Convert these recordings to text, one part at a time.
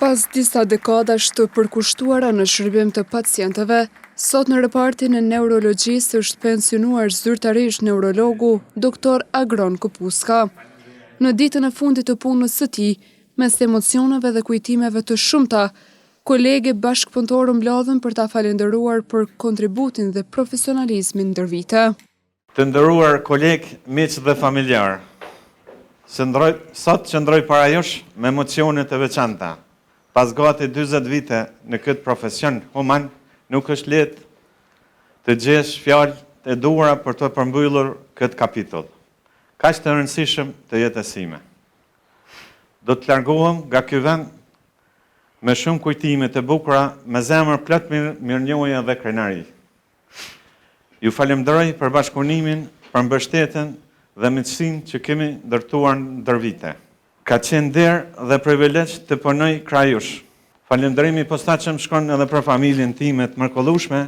Pas disa dekadash të përkushtuara në shërbim të pacientëve, sot në repartin e neurologjisë është pensionuar zyrtarisht neurologu Dr. Agron Kupuska. Në ditën e fundit të punës së tij, mes emocioneve dhe kujtimeve të shumta, kolege bashkëpunëtorë mbledhen për ta falendëruar për kontributin dhe profesionalizmin ndër vite. Të nderuar koleg, miq dhe familjar, sot qëndroj para jush me emocione të veçanta. Pas gati 40 vite në këtë profesion human, nuk është lehtë të gjesh fjalë të duhura për të përmbyllur këtë kapitull, kaq të rëndësishëm të jetës time. Do të largohem nga ky vend me shumë kujtime të bukura, me zemër plot mirënjohje dhe krenari. Ju falenderoj për bashkëpunimin, për mbështetjen dhe miqësinë që kemi ndërtuar ndër vite. Ka qenë derë dhe privilegj të punoj kraj jush. Falenderimi i posaçëm shkon edhe për familjen time të mrekullueshme,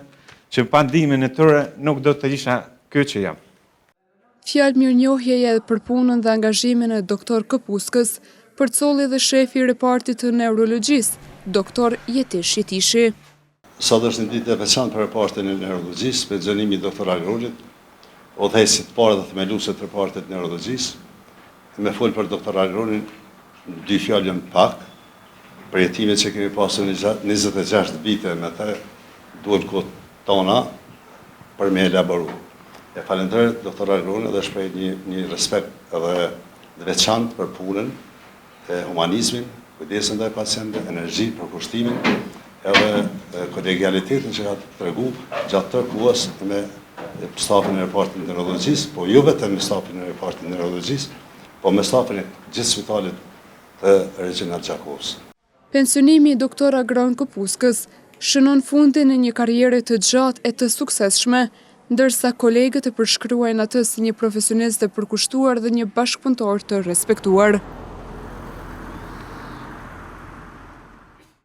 që pa ndihmën e tyre nuk do të isha ky që jam. Fjalë mirënjohjeje për punën dhe angazhimin e Dr. Kupuskës përcolli dhe shefi i repartit të neurologjisë, Dr. Jetish Jetishi. Sot është një ditë e veçantë për repartin e neurologjisë, me xhenimi Dr. Agronit, udhëheqësit parë dhe themeluesit të repartit të neurologjisë. Me folë për Dr. Agronin, 2 fjalë janë pak, për jetimet që kemi pasur 26 vite me të, duhet kohë tona për me elaboru. E falenderoj Dr. Agronin dhe shpreh një respekt edhe veçantë për punën, humanizmin, kujdesin ndaj pacientëve, energji për kushtimin, edhe kolegialitetin që ka tregu gjatë tërë kohës me stafin e repartit të neurologjisë, po jo vetëm me stafin e repartit të neurologjisë, po me stafin e gjithë spitalit të Regjinat Gjakovës. Pensionimi i Dr. Agron Kupuskës shënon fundin e një karriere të gjatë e të suksesshme, ndërsa kolegët e përshkruajnë atë si një profesionist të përkushtuar dhe një bashkëpunëtor të respektuar.